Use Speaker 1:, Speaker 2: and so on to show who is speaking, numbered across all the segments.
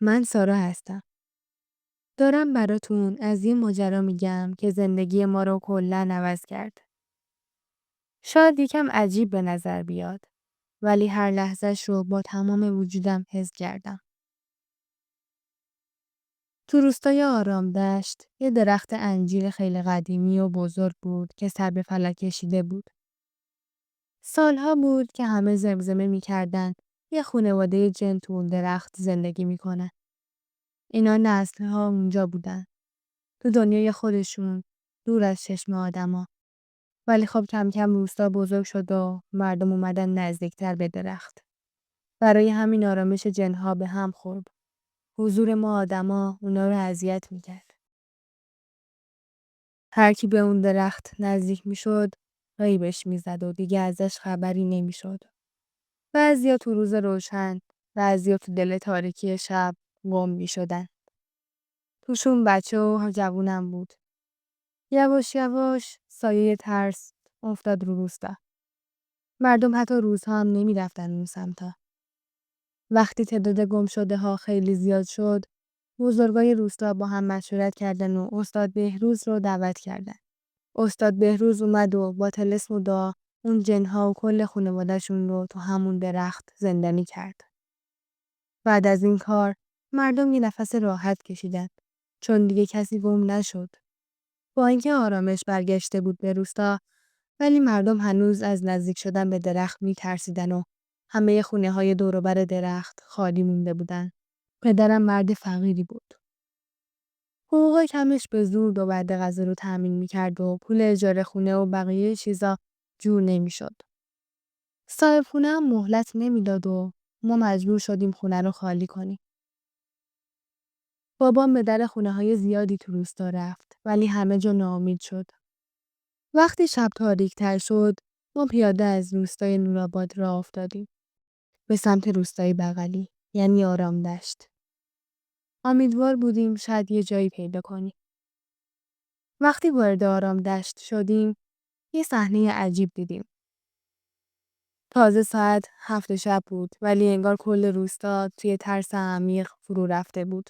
Speaker 1: من سارا هستم. دارم براتون از یه ماجرا میگم که زندگی ما رو کلاً عوض کرد. شاید یکم عجیب به نظر بیاد، ولی هر لحظه‌ش رو با تمام وجودم حس کردم. تو روستای آرامدشت یه درخت انجیر خیلی قدیمی و بزرگ بود که سر به فلک کشیده بود. سالها بود که همه زمزمه میکردن یه خانواده جن تو اون درخت زندگی میکنن. اینا نسل‌ها اونجا بودن. تو دنیای خودشون، دور از چشم آدما. ولی خب کم کم روستا بزرگ شد و مردم اومدن نزدیکتر به درخت. برای همین آرامش جنها به هم خورد. حضور ما آدما اونا رو اذیت میکرد. هر کی به اون درخت نزدیک میشد، غیبش میزد و دیگه ازش خبری نمیشد. بعضیا تو روز روشن، بعضیا تو دل تاریکی شب گم میشدن. توشون بچه و جوونم بود. یواش یواش سایه ترس افتاد رو روستا. مردم حتی روزها هم نمی رفتن اون سمتا. وقتی تعداد گم شده ها خیلی زیاد شد، بزرگای روستا با هم مشورت کردن و استاد بهروز رو دعوت کردن. استاد بهروز اومد و با طلسم و دعا اون جنها و کل خانواده‌شون رو تو همون درخت زندانی کرد. بعد از این کار، مردم یه نفس راحت کشیدن، چون دیگه کسی گم نشد. با اینکه آرامش برگشته بود به روستا، ولی مردم هنوز از نزدیک شدن به درخت می‌ترسیدن و همه خونه‌های دور و بر درخت خالی مونده بودن. پدرم مرد فقیری بود. حقوق کمش به زور دو بعد غذا رو تأمین می‌کرد و پول اجاره خونه و بقیه چیزا جور نمی‌شد. صاحب خونه هم مهلت نمیداد و ما مجبور شدیم خونه رو خالی کنیم. بابام به در خونه‌های زیادی تو روستا رفت، ولی همه جا ناامید شد. وقتی شب تاریک‌تر شد، ما پیاده از روستای نورآباد راه افتادیم به سمت روستای بغلی، یعنی آرامدشت. امیدوار بودیم شاید یه جایی پیدا کنیم. وقتی وارد آرامدشت شدیم، یه صحنه عجیب دیدیم. تازه ساعت 7 شب بود، ولی انگار کل روستا توی ترس عمیق فرو رفته بود.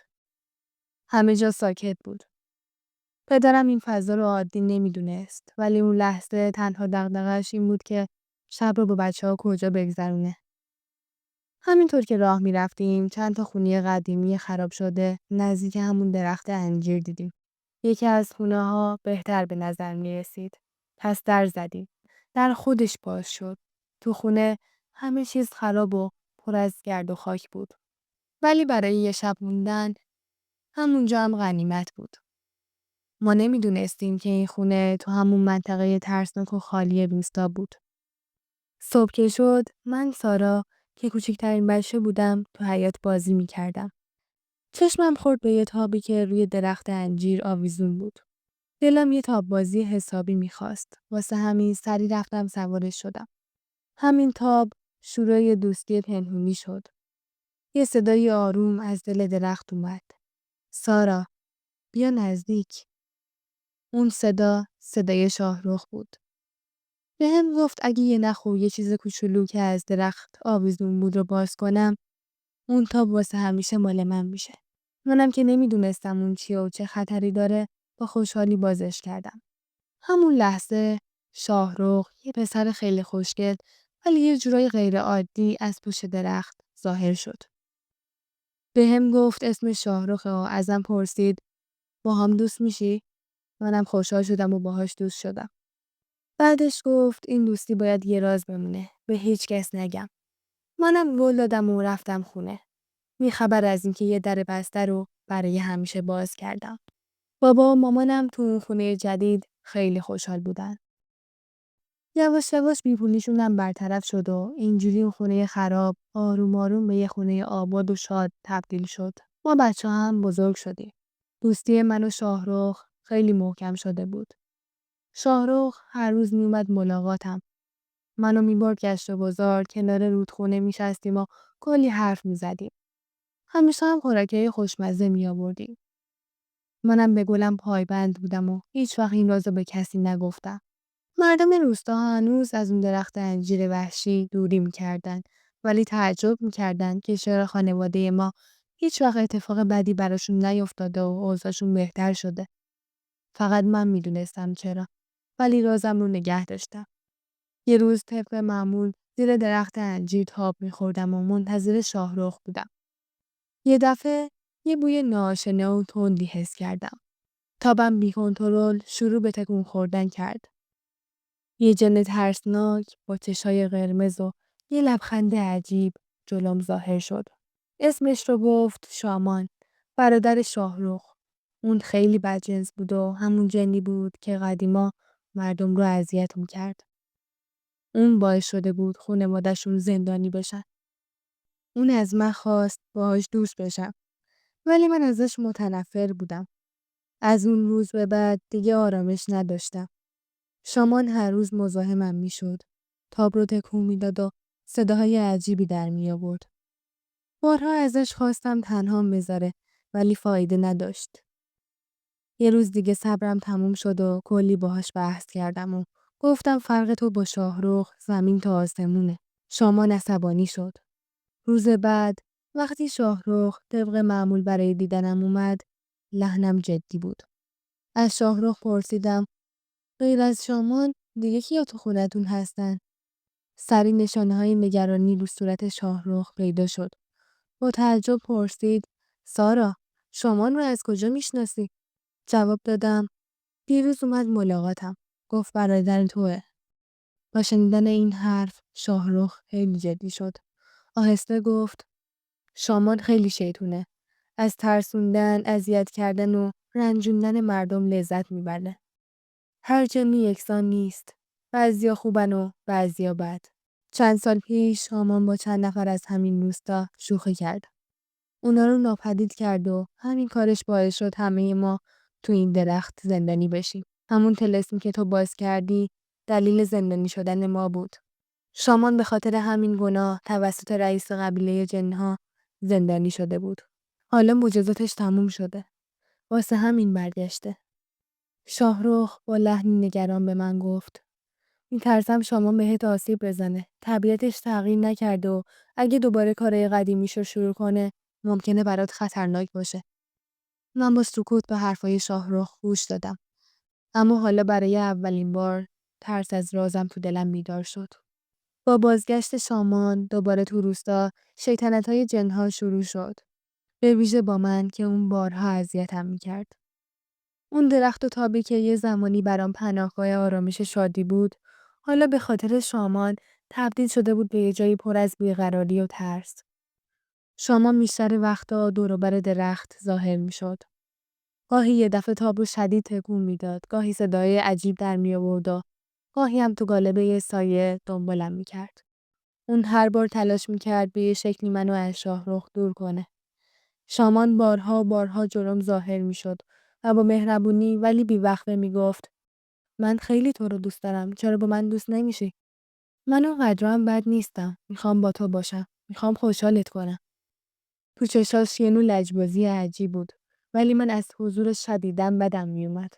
Speaker 1: همه جا ساکت بود. پدرم این فضا رو عادی نمیدونست، ولی اون لحظه تنها دغدغه‌اش این بود که شب رو با بچه‌ها کجا بگذرونه. همینطور که راه میرفتیم چند تا خونه قدیمی خراب شده نزدیک همون درخت انجیر دیدیم. یکی از خونه ها بهتر به نظر می رسید. پس در زدیم. در خودش باز شد. تو خونه همه چیز خراب و پر از گرد و خاک بود. ولی برای یه شب موندن همونجا هم غنیمت بود. ما نمیدونستیم که این خونه تو همون منطقه ترسناک و خالی روستا بود. صبح که شد، من سارا که کوچکترین بچه بودم تو حیاط بازی میکردم. چشمم خورد به یه تابی که روی درخت انجیر آویزون بود. دلم یه تاب بازی حسابی میخواست. واسه همین سری رفتم سوارش شدم. همین تاب شروع یه دوستی پنهونی شد. یه صدای آروم از دل درخت اومد. سارا، بیا نزدیک. اون صدای شاهرخ بود. بهم گفت اگه یه نخ و یه چیز کوچولو که از درخت آویزون بود رو باز کنم، اون تاب واسه همیشه مال من میشه. منم که نمیدونستم اون چیه و چه خطری داره، با خوشحالی بازش کردم. همون لحظه شاهرخ، یه پسر خیلی خوشگل ولی یه جورای غیر عادی از پشت درخت ظاهر شد. بهم گفت اسم شاهرخه و ازم پرسید با هم دوست میشی؟ منم خوشحال شدم و باهاش دوست شدم. بعدش گفت این دوستی باید یه راز بمونه. به هیچ کس نگم. منم گل دادم و رفتم خونه. خبر از اینکه یه در بسته رو برای همیشه باز کردم. بابا و مامانم تو اون خونه جدید خیلی خوشحال بودن. یواش یواش بیپولیشون هم برطرف شد و اینجوری اون خونه خراب آروم آروم به یه خونه آباد و شاد تبدیل شد. ما بچه هم بزرگ شدیم. دوستی من و شاهرخ خیلی محکم شده بود. شاهرخ هر روز میومد ملاقاتم. منو میبرد گشت و گذار کنار رودخونه میشستیم و کلی حرف میزدیم. همیشه هم خوراکای خوشمزه میآوردیم. منم به گلم پایبند بودم و هیچ وقت این رازو به کسی نگفتم. مردم روستا هنوز از اون درخت انجیر وحشی دوری میکردن ولی تعجب میکردن که چرا خانواده ما هیچ وقت اتفاق بدی براشون نیفتاده و اوضاعشون بهتر شده. فقط من میدونستم چرا. ولی رازم رو نگه داشتم. یه روز طبق معمول زیر درخت انجیر تاب میخوردم و منتظر شاهرخ بودم. یه دفعه یه بوی ناآشنا و تندی حس کردم. تابم بی کنترل شروع به تکون خوردن کرد. یه جن ترسناک با چشای قرمز و یه لبخند عجیب جلوم ظاهر شد. اسمش رو گفت شامان، برادر شاهرخ. اون خیلی بدجنس بود و همون جنی بود که قدیما مردم رو اذیت میکرد. اون باعث شده بود خانواده‌شون زندانی بشن. اون از من خواست باهاش دوست بشم. ولی من ازش متنفر بودم. از اون روز به بعد دیگه آرامش نداشتم. شامان هر روز مزاحمم میشد. تاب رو تکون میداد و صداهای عجیبی در می آورد. بارها ازش خواستم تنهام بذاره ولی فایده نداشت. یه روز دیگه صبرم تموم شد و کلی باهاش بحث کردم و گفتم فرق تو با شاهرخ زمین تا آسمونه. شامان عصبانی شد. روز بعد وقتی شاهرخ طبق معمول برای دیدنم اومد لحنم جدی بود. از شاهرخ پرسیدم غیر از شامان دیگه کیا تو خونتون هستن؟ سری نشانه‌های نگرانی رو صورت شاهرخ پیدا شد. با تعجب پرسید سارا شامان رو از کجا میشناسی؟ جواب دادم دیروز اومد ملاقاتم. گفت برادر توه. با شنیدن این حرف شاهرخ خیلی جدی شد. آهسته گفت شامان خیلی شیطونه. از ترسوندن، اذیت کردن و رنجوندن مردم لذت میبره. هر جنی یکسان نیست. بعضیا خوبن و بعضیا بد. چند سال پیش شامان با چند نفر از همین روستا شوخی کرد. اونا رو ناپدید کرد و همین کارش باعث شد همه ما تو این درخت زندانی بشیم. همون طلسمی که تو باز کردی دلیل زندانی شدن ما بود. شامان به خاطر همین گناه توسط رئیس قبیله جنها زندانی شده بود. حالا مجازاتش تموم شده. واسه همین برگشته. شاهرخ با لحنی نگران به من گفت میترسم شامان بهت آسیب بزنه. طبیعتش تغییر نکرده و اگه دوباره کارهای قدیمیشو شروع کنه ممکنه برات خطرناک باشه. من با سکوت به حرفای شاهرخ گوش دادم. اما حالا برای اولین بار ترس از رازم تو دلم بیدار شد. با بازگشت شامان دوباره تو روستا شیطنت‌های جنها شروع شد. به ویژه با من که اون بارها اذیتم میکرد. اون درخت و تابی که یه زمانی برام پناهگاه آرامش شادی بود، حالا به خاطر شامان تبدیل شده بود به یه جایی پر از بیقراری و ترس. شامان بیشتر وقتا دور و بر درخت ظاهر میشد. گاهی یه دفعه تاب رو شدید تکون میداد، گاهی صدای عجیب در می آورد و گاهی هم تو قالب یه سایه دنبالم میکرد. اون هر بار تلاش میکرد به یه شکلی منو از شاهرخ دور کنه. شامان بارها و بارها جلوم ظاهر میشد و با مهربونی ولی بی‌وقفه میگفت من خیلی تو رو دوست دارم. چرا با من دوست نمیشی؟ من اونقدر هم بد نیستم. میخوام با تو باشم. میخوام خوشحالت کنم. تو چشاش یه نوع لجبازی عجیب بود. ولی من از حضورش شدیداً بدم میومد.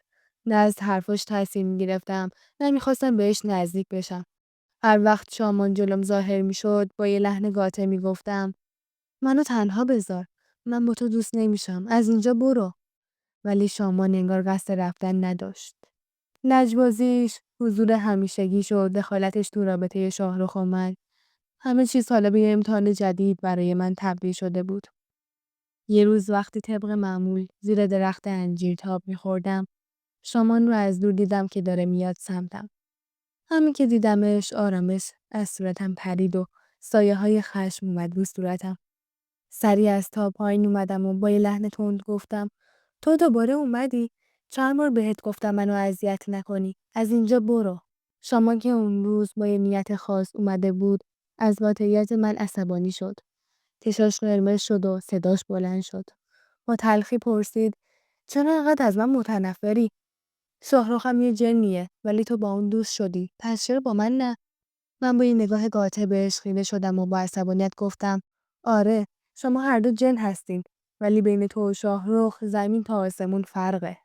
Speaker 1: نه از حرفاش تاثیر میگرفتم، نه میخواستم بهش نزدیک بشم. هر وقت شامان جلوم ظاهر میشد با یه لحن قاطع میگفتم منو تنها بذار. من با تو دوست نمیشم. از اینجا برو. ولی شامان انگار قصد رفتن نداشت. لجبازیش، حضور همیشگیش و دخالتش تو رابطه شاهرخ و من، همه چیز حالا به یه امتحان جدید برای من تبدیل شده بود. یه روز وقتی طبق معمول زیر درخت انجیر تاب می‌خوردم، شامان رو از دور دیدم که داره میاد سمتم. همین که دیدمش آرامش از صورتم پرید و سایه‌های خشم اومد رو صورتم. سریع از تاب پایین اومدم و با یه لحن تند گفتم تو دوباره اومدی؟ چند بار بهت گفتم منو اذیت نکنی. از اینجا برو. شامان که اون روز با یه نیت خاص اومده بود از قاطعیت من عصبانی شد. چشاش قرمز شد و صداش بلند شد. با تلخی پرسید چرا انقدر از من متنفری؟ شاهرخم یه جنیه ولی تو با اون دوست شدی. پس چرا با من نه؟ من با یه نگاه قاطع بهش خیره شدم و با عصبانیت گفتم آره شما هر دو جن هستین ولی بین تو و شاهرخ زمین تا آسمون فرقه.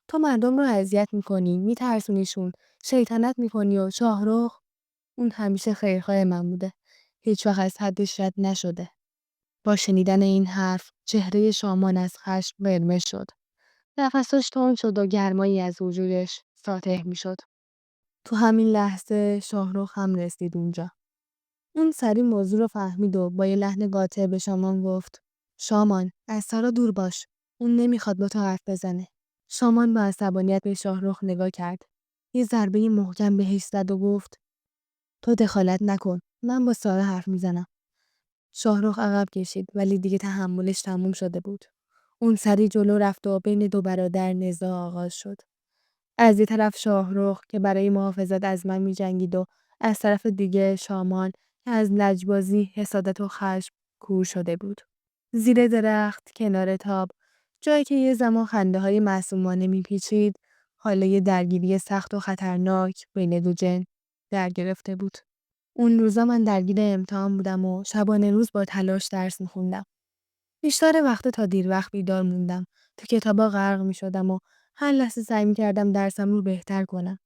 Speaker 1: تو مردم رو اذیت میکنی، میترسونیشون، شیطنت میکنی و شاهرخ اون همیشه خیرخواه من بوده. هیچ وقت از حدش رد نشده. با شنیدن این حرف چهره شامان از خشم قرمز شد. نفسش تند شد و گرمایی از وجودش ساطع میشد. تو همین لحظه شاهرخ هم رسید اونجا. اون سریع موضوع رو فهمید و با یه لحن قاطع به شامان گفت: شامان، از سارا دور باش. اون نمیخواد با تو حرف بزنه. شامان با عصبانیت به شاهرخ نگاه کرد. یه ضربه محکم بهش زد و گفت: تو دخالت نکن. من با سارا حرف میزنم. شاهرخ عقب کشید ولی دیگه تحملش تموم شده بود. اون سریع جلو رفت و بین دو برادر نزاع آغاز شد. از یه طرف شاهرخ که برای محافظت از من می‌جنگید و از طرف دیگه شامان که از لجبازی، حسادت و خشم کور شده بود. زیر درخت، کنار تاب، جایی که یه زمان خنده‌های معصومانه می‌پیچید، حالا یه درگیری سخت و خطرناک بین دو جن در گرفته بود. اون روزا من درگیر امتحان بودم و شبانه روز با تلاش درس می‌خوندم. بیشتر وقت تا دیر وقت بیدار موندم. تو کتابا غرق می‌شدم و هر لحظه سعی می‌کردم درسم رو بهتر کنم.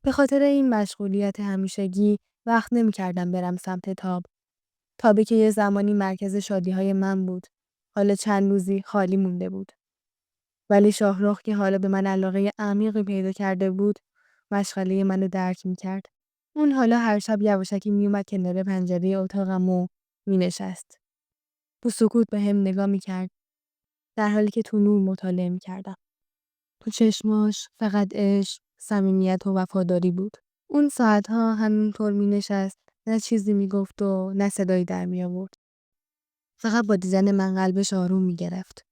Speaker 1: به خاطر این مشغولیت همیشگی وقت نمی‌کردم برم سمت تاب. تابی که یه زمانی مرکز شادی‌های من بود. حالا چند روزی خالی مونده بود. ولی شاهرخ که حالا به من علاقه عمیقی پیدا کرده بود، مشغله منو درک می‌کرد. اون حالا هر شب یواشکی میومد کنار پنجره اتاقم و مینشست. تو سکوت به هم نگاه می‌کرد. در حالی که تو نور مطالعه می‌کردم. تو چشماش فقط عشق، صمیمیت و وفاداری بود. اون ساعتها همینطور می‌نشست، نه چیزی می‌گفت و نه صدایی در می‌آورد. فقط با دیدن من قلبش آروم می‌گرفت.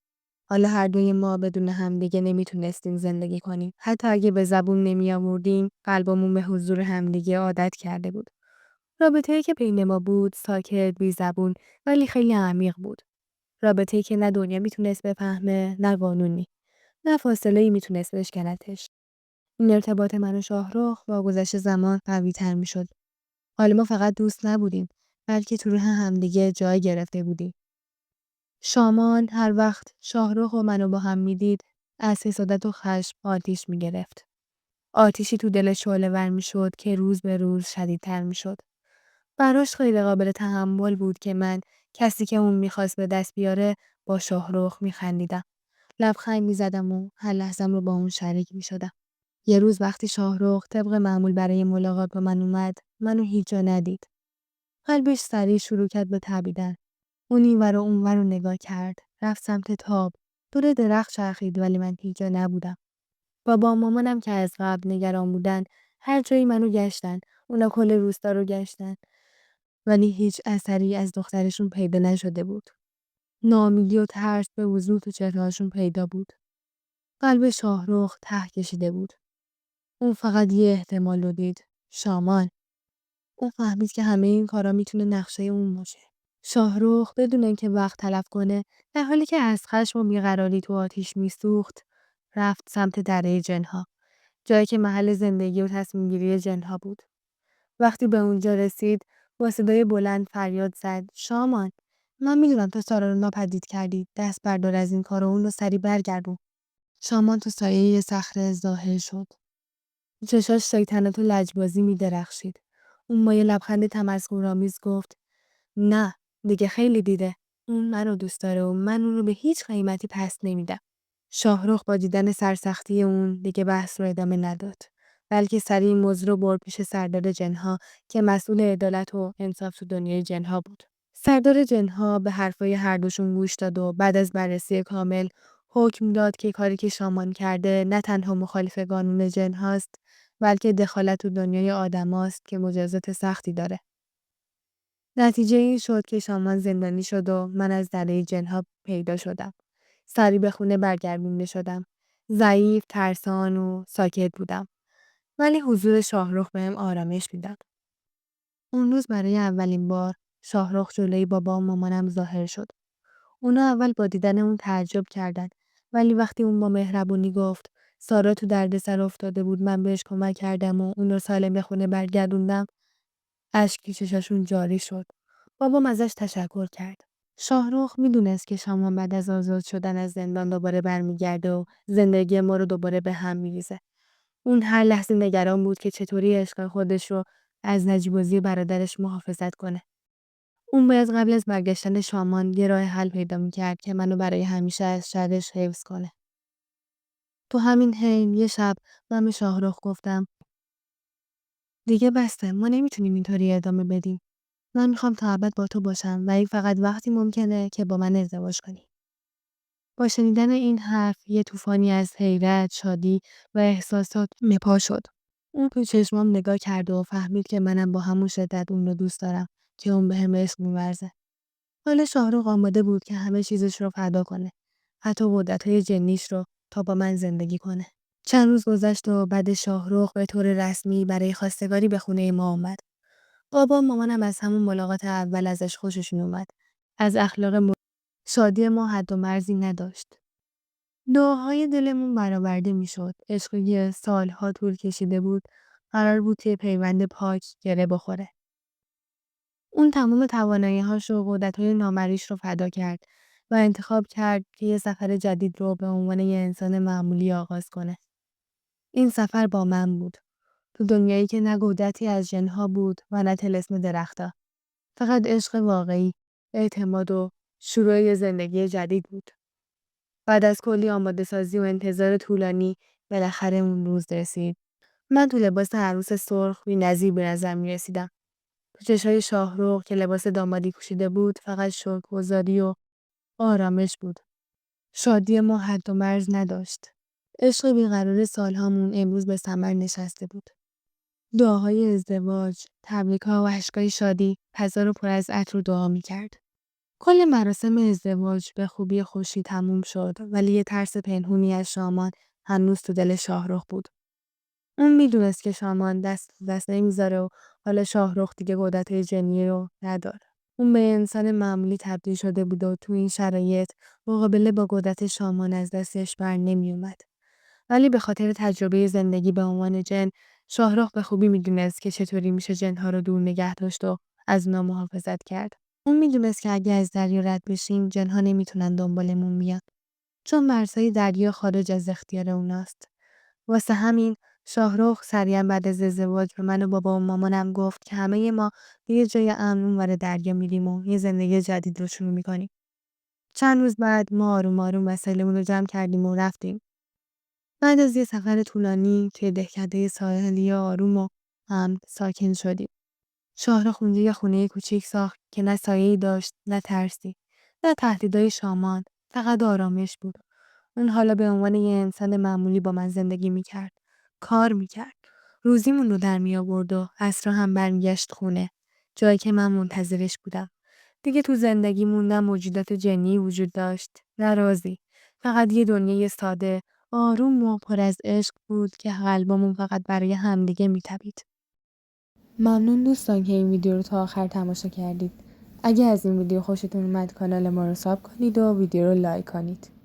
Speaker 1: حالا هر دوی ما بدون همدیگه نمیتونستیم زندگی کنیم. حتی اگه به زبون نمی‌آوردیم، قلبمون به حضور همدیگه عادت کرده بود. رابطه‌ای که بین ما بود، ساکت، بی زبون، ولی خیلی عمیق بود. رابطه‌ای که نه دنیا میتونست بفهمه، نه قانونی. نه فاصله‌ای میتونست بشکنتش. این ارتباط من و شاهرخ با گذشت زمان قوی‌تر میشد. حالا ما فقط دوست نبودیم، بلکه تو روح همدیگه جای گرفته بودیم. شامان هر وقت شاهرخ و منو با هم میدید، از حسادت و خشم آتیش میگرفت. آتیشی تو دلش شعله‌ور میشد که روز به روز شدیدتر میشد. براش خیلی قابل تحمل بود که من، کسی که اون میخواست به دست بیاره، با شاهرخ میخندیدم. لبخند میزدم و هر لحظم رو با اون شریک میشدم. یه روز وقتی شاهرخ طبق معمول برای ملاقات با من اومد، منو هیچ جا ندید. قلبش سریع شروع کرد به تپیدن. اون اینور و اونور رو نگاه کرد. رفت سمت تاب. دور درخت چرخید ولی من هیچ جا نبودم. بابا و مامانم که از قبل نگران بودن، هر جایی منو گشتن. اونا کل روستا رو گشتن. ولی هیچ اثری از دخترشون پیدا نشده بود. ناامیدی و ترس به وضوح تو چهرهاشون پیدا بود. قلب شاهرخ ته کشیده بود. اون فقط یه احتمال رو دید. شامان. اون فهمید که همه این کارا میتونه نقشه اون باشه. شاهرخ بدون اینکه وقت تلف کنه، در حالی که از خشم و بیقراری تو آتیش میسوخت، رفت سمت دره جنها. جایی که محل زندگی و تصمیم گیری جنها بود. وقتی به اونجا رسید، با صدای بلند فریاد زد: شامان، من میدونم تو سارا رو ناپدید کردی. دست بردار از این کار و اون رو سریع برگردون. شامان تو سایه یه صخره ظاهر شد. چشاش شیطنت و لجبازی می‌درخشید. اون با یه لبخند تمسخرآمیز گفت: نه، دیگه خیلی دیده. اون منو دوست داره و من اون رو به هیچ قیمتی پس نمیدم. شاهرخ با دیدن سرسختی اون دیگه بحث رو ادامه نداد. بلکه سریع موضوع رو برد پیش سردار جنها که مسئول عدالت و انصاف تو دنیای جنها بود. سردار جنها به حرفای هر دوشون گوش داد و بعد از بررسی کامل حکم داد که کاری که شامان کرده نه تنها مخالف قانون جن هاست، بلکه دخالت تو دنیای آدماست که مجازات سختی داره. نتیجه این شد که شامان زندانی شد و من از دره جنها پیدا شدم. سریع به خونه برگردونده شدم. ضعیف، ترسان و ساکت بودم. ولی حضور شاهرخ بهم آرامش میداد. اون روز برای اولین بار شاهرخ جلوی بابا و مامانم ظاهر شد. اونا اول با دیدن اون تعجب کردن، ولی وقتی اون با مهربونی گفت سارا تو دردسر افتاده بود، من بهش کمک کردم و اون رو سالم به خونه برگردوندم، اشک چشاشون جاری شد. بابام ازش تشکر کرد. شاهرخ میدونست که شامان بعد از آزاد شدن از زندان دوباره برمیگرده و زندگی ما رو دوباره به هم میریزه. اون هر لحظه نگران بود که چطوری عشق خودش رو از نجیب‌بازی برادرش محافظت کنه. اون باید قبل از برگشتن شامان یه راه حل پیدا میکرد که منو برای همیشه از شرش حفظ کنه. تو همین حین یه شب من به شاهرخ گفتم دیگه بسته، ما نمیتونیم اینطوری ادامه بدیم. من میخوام تا ابد با تو باشم و این فقط وقتی ممکنه که با من ازدواج کنی. با شنیدن این حرف یه طوفانی از حیرت، شادی و احساسات مپا شد. اون تو چشمام نگاه کرد و فهمید که منم با همون شدت اون رو دوست دارم که اون بهم عشق می‌ورزه. حالا شاهرخ آماده بود که همه چیزش رو فدا کنه. حتی قدرت‌های جنیش رو تا با من زندگی کنه. چند روز گذشت و بعد شاهرخ به طور رسمی برای خواستگاری به خونه ما اومد. بابا و مامانم از همون ملاقات اول ازش خوششون اومد. از اخلاق شادی ما حد و مرزی نداشت. دعاهای دلمون برآورده میشد. عشقی که سالها طول کشیده بود قرار بود توی پیوند پاک گره بخوره. اون تمام توانایی‌هاش و قدرت‌های نامریش رو فدا کرد و انتخاب کرد که یه سفر جدید رو به عنوان یه انسان معمولی آغاز کنه. این سفر با من بود. تو دنیایی که نه قدرتی از جنها بود و نه طلسم درختا. فقط عشق واقعی، اعتماد و شروع یه زندگی جدید بود. بعد از کلی آماده سازی و انتظار طولانی بالاخره اون روز رسید. من تو لباس عروس سرخ بی‌نظیر به نظر می‌رسیدم. تو چشای شاهرخ که لباس دامادی پوشیده بود فقط شکرگزاری و آرامش بود. شادی ما حد و مرز نداشت. عشق بیقرار سالهامون امروز به ثمر نشسته بود. دعاهای ازدواج، تبریک‌ها و اشکای شادی فضا رو پر از عطر و دعا می‌کرد. کل مراسم ازدواج به خوبی خوشی تموم شد ولی یه ترس پنهونی از شامان هنوز تو دل شاهرخ بود. اون میدونست که شامان دست نمیذاره و حالا شاهرخ دیگه قدرت جنی رو نداره. اون به انسان معمولی تبدیل شده بود و تو این شرایط مقابله با قدرت شامان از دستش بر نمی اومد. ولی به خاطر تجربه زندگی به عنوان جن، شاهرخ به خوبی میدونست که چطوری میشه جنها رو دور نگه داشت و از اونا محافظت کرد. اون میدونست که اگه از دریا رد بشیم جنها نمیتونن دنبالمون بیان. چون مرزهای دریا خارج از اختیار اوناست. واسه همین شاهرخ سریعا بعد از ازدواج به من و بابا و مامانم گفت که همه ما به یه جای امن اونور دریا میریم و یه زندگی جدید رو شروع میکنیم. چند روز بعد ما آروم آروم وسایلمون رو جمع کردیم و رفتیم. بعد از یه سفر طولانی توی دهکده ساحلی آروم و امن ساکن شدیم. شاهرخ اونجا یه خونه کوچیک ساخت که نه سایه‌ای داشت، نه ترسی، نه تهدیدهای شامان، فقط آرامش بود. اون حالا به عنوان یه انسان معمولی با من زندگی میکرد. کار میکرد. روزیمون رو در می آورد و عصرها هم برمیگشت خونه. جایی که من منتظرش بودم. دیگه تو زندگیمون نه موجودات جنی وجود داشت، نه رازی. فقط یه دنیای ساده، آروم و پر از عشق بود که قلبمون فقط برای همدیگه میتپید. ممنون دوستان که این ویدیو رو تا آخر تماشا کردید. اگه از این ویدیو خوشتون اومد کانال ما رو ساب کنید و ویدیو رو لایک کنید.